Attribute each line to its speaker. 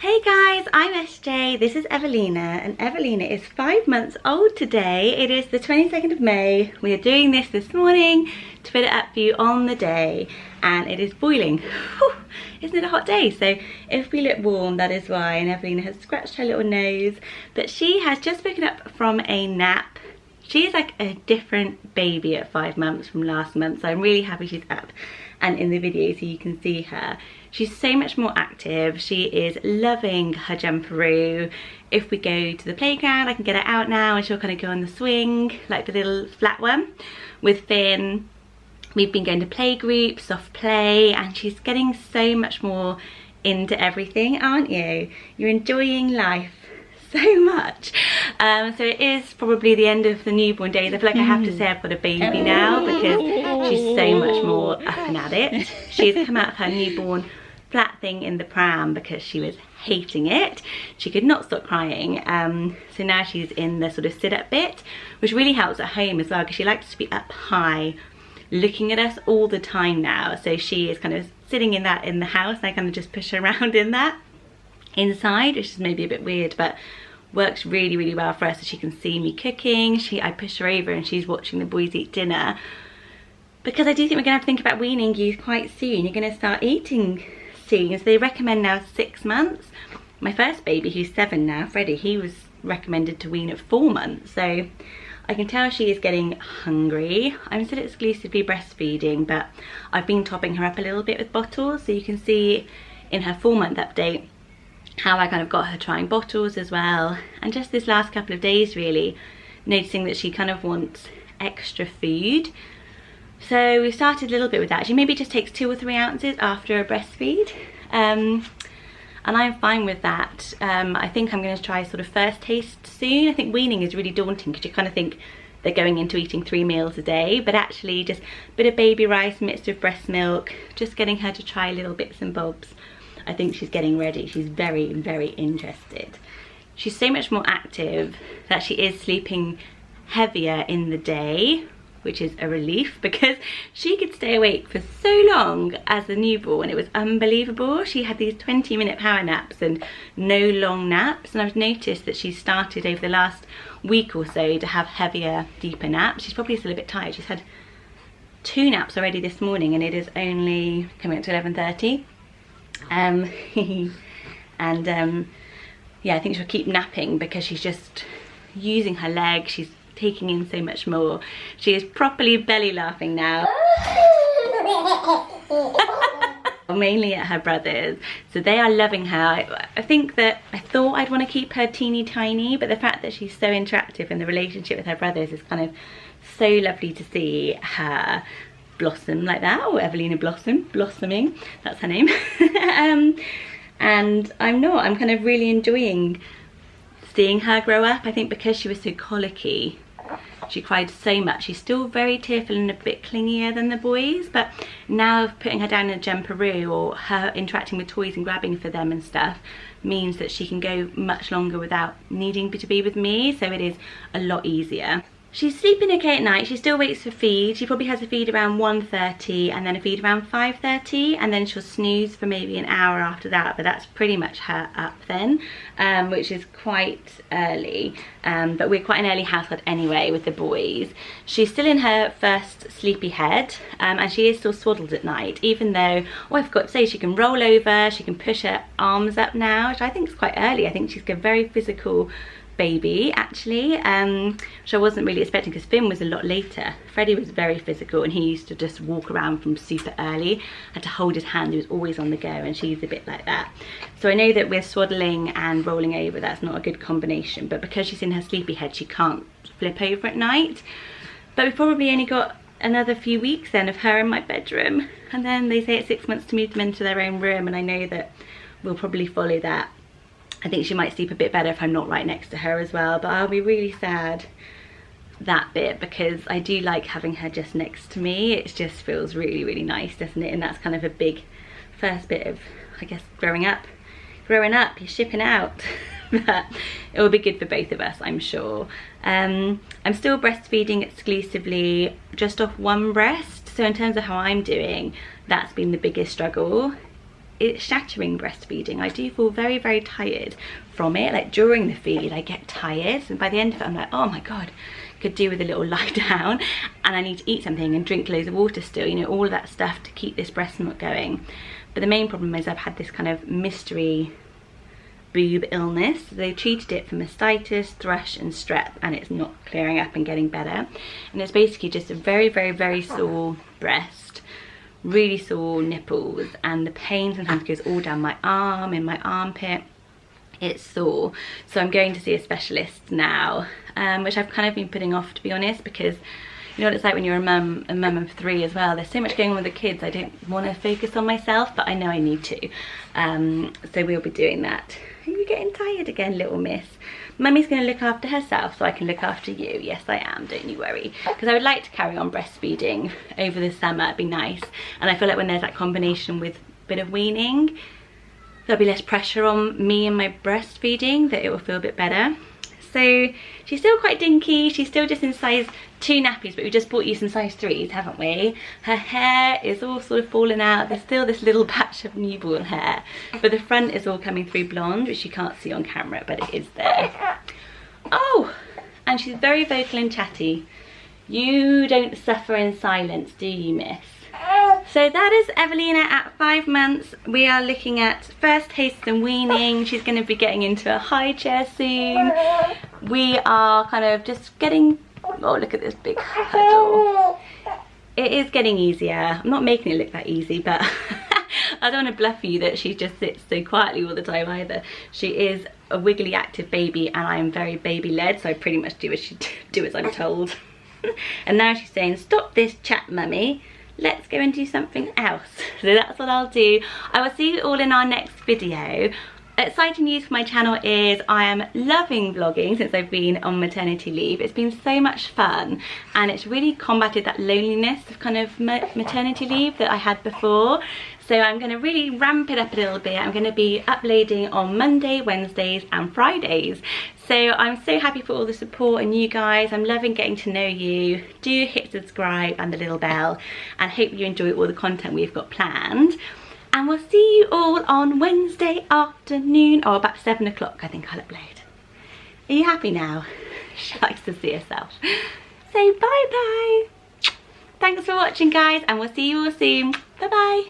Speaker 1: Hey guys, I'm SJ, this is Evelina, and Evelina is 5 months old today. It is the 22nd of May. We are doing this morning to put it up for you on the day, and it is boiling. Whew, isn't it a hot day? So if we look warm, that is why, and Evelina has scratched her little nose, but she has just woken up from a nap. She is like a different baby at 5 months from last month, so I'm really happy she's up and in the video so you can see her. She's so much more active. She is loving her jumperoo. If we go to the playground, I can get her out now and she'll kind of go on the swing, like the little flat one with Finn. We've been going to play groups, soft play, and she's getting so much more into everything, aren't you? You're enjoying life so much. So it is probably the end of the newborn days. I feel like I have to say I've got a baby now because she's so much more up and at it. She's come out of her newborn flat thing in the pram because she was hating it. She could not stop crying. So now she's in the sort of sit up bit, which really helps at home as well because she likes to be up high looking at us all the time now. So she is kind of sitting in that in the house, and I kind of just push her around in that inside, which is maybe a bit weird, but works really well for us. So she can see me cooking. I push her over and she's watching the boys eat dinner, because I do think we're gonna have to think about weaning you quite soon. You're gonna start eating soon. So they recommend now 6 months. My first baby, who's 7 now, Freddie, he was recommended to wean at 4 months. So I can tell she is getting hungry. I'm still exclusively breastfeeding, but I've been topping her up a little bit with bottles. So you can see in her 4-month update how I kind of got her trying bottles as well. And just this last couple of days really noticing that she kind of wants extra food. So we started a little bit with that. She maybe just takes 2 or 3 ounces after a breastfeed. And I'm fine with that. I think I'm going to try sort of first taste soon. I think weaning is really daunting because you kind of think they're going into eating 3 meals a day, but actually just a bit of baby rice mixed with breast milk, just getting her to try little bits and bobs. I think she's getting ready. She's very interested. She's so much more active that she is sleeping heavier in the day, which is a relief because she could stay awake for so long as a newborn. It was unbelievable. She had these 20-minute power naps and no long naps, and I've noticed that she's started over the last week or so to have heavier, deeper naps. She's probably still a bit tired. She's had 2 naps already this morning and it is only coming up to 11:30. Yeah, I think she'll keep napping because she's just using her legs. She's taking in so much more. She is properly belly laughing now. Mainly at her brothers, so they are loving her. I think that I thought I'd want to keep her teeny tiny, but the fact that she's so interactive in the relationship with her brothers is kind of so lovely to see her blossom like that. Or Evelina blossoming, that's her name. And I'm kind of really enjoying seeing her grow up. I think because she was so colicky, she cried so much. She's still very tearful and a bit clingier than the boys, but now putting her down in a jumperoo or her interacting with toys and grabbing for them and stuff means that she can go much longer without needing to be with me, so it is a lot easier. She's sleeping okay at night. She still waits for feed. She probably has a feed around 1:30 and then a feed around 5:30, and then she'll snooze for maybe an hour after that, but that's pretty much her up then, which is quite early. But we're quite an early household anyway with the boys. She's still in her first sleepy head, and she is still swaddled at night, even though, oh, I forgot to say, she can roll over, she can push her arms up now, which I think is quite early. I think she's a very physical baby actually, which I wasn't really expecting because Finn was a lot later. Freddie was very physical and he used to just walk around from super early. I had to hold his hand, he was always on the go, and she's a bit like that. So I know that with swaddling and rolling over, that's not a good combination, but because she's in her sleepy head, she can't flip over at night. But we've probably only got another few weeks then of her in my bedroom, and then they say at 6 months to move them into their own room, and I know that we'll probably follow that. I think she might sleep a bit better if I'm not right next to her as well, but I'll be really sad that bit because I do like having her just next to me. It just feels really nice, doesn't it? And that's kind of a big first bit of, I guess, growing up, you're shipping out. But it will be good for both of us, I'm sure. I'm still breastfeeding exclusively just off one breast, so in terms of how I'm doing, that's been the biggest struggle. it's shattering breastfeeding. I do feel very, very tired from it. Like during the feed I get tired, and by the end of it I'm like, oh my god, could do with a little lie down, and I need to eat something and drink loads of water still, you know, all of that stuff to keep this breast milk going. But the main problem is I've had this kind of mystery boob illness. They treated it for mastitis, thrush and strep, and it's not clearing up and getting better. And it's basically just a very, very, very sore breast, really sore nipples, and the pain sometimes goes all down my arm, in my armpit. It's sore. So I'm going to see a specialist now, which I've kind of been putting off, to be honest, because you know what it's like when you're a mum of 3 as well. There's so much going on with the kids, I don't want to focus on myself, but I know I need to. So we'll be doing that. Are you getting tired again, little miss? Mummy's going to look after herself so I can look after you. Yes, I am, don't you worry. Because I would like to carry on breastfeeding over the summer, it'd be nice. And I feel like when there's that combination with a bit of weaning, there'll be less pressure on me and my breastfeeding, that it will feel a bit better. So she's still quite dinky, she's still just in size 2 nappies, but we just bought you some size 3s, haven't we? Her hair is all sort of falling out, there's still this little patch of newborn hair, but the front is all coming through blonde, which you can't see on camera, but it is there. Oh, and she's very vocal and chatty. You don't suffer in silence, do you, miss? So that is Evelina at 5 months. We are looking at first tastes and weaning. She's going to be getting into a high chair soon. We are kind of just getting, oh look at this big huddle. It is getting easier. I'm not making it look that easy, but I don't want to bluff you that she just sits so quietly all the time either. She is a wiggly active baby, and I am very baby led, so I pretty much do as I'm told. And now she's saying, stop this chat, mummy. Let's go and do something else. So that's what I'll do. I will see you all in our next video. Exciting news for my channel is I am loving vlogging since I've been on maternity leave. It's been so much fun, and it's really combated that loneliness of kind of maternity leave that I had before. So I'm going to really ramp it up a little bit. I'm going to be uploading on Monday, Wednesdays and Fridays. So I'm so happy for all the support and you guys. I'm loving getting to know you. Do hit subscribe and the little bell, and hope you enjoy all the content we've got planned. And we'll see you all on Wednesday afternoon, or about 7 o'clock I think I'll upload. Are you happy now? She likes to see herself. So bye bye. Thanks for watching guys, and we'll see you all soon. Bye bye.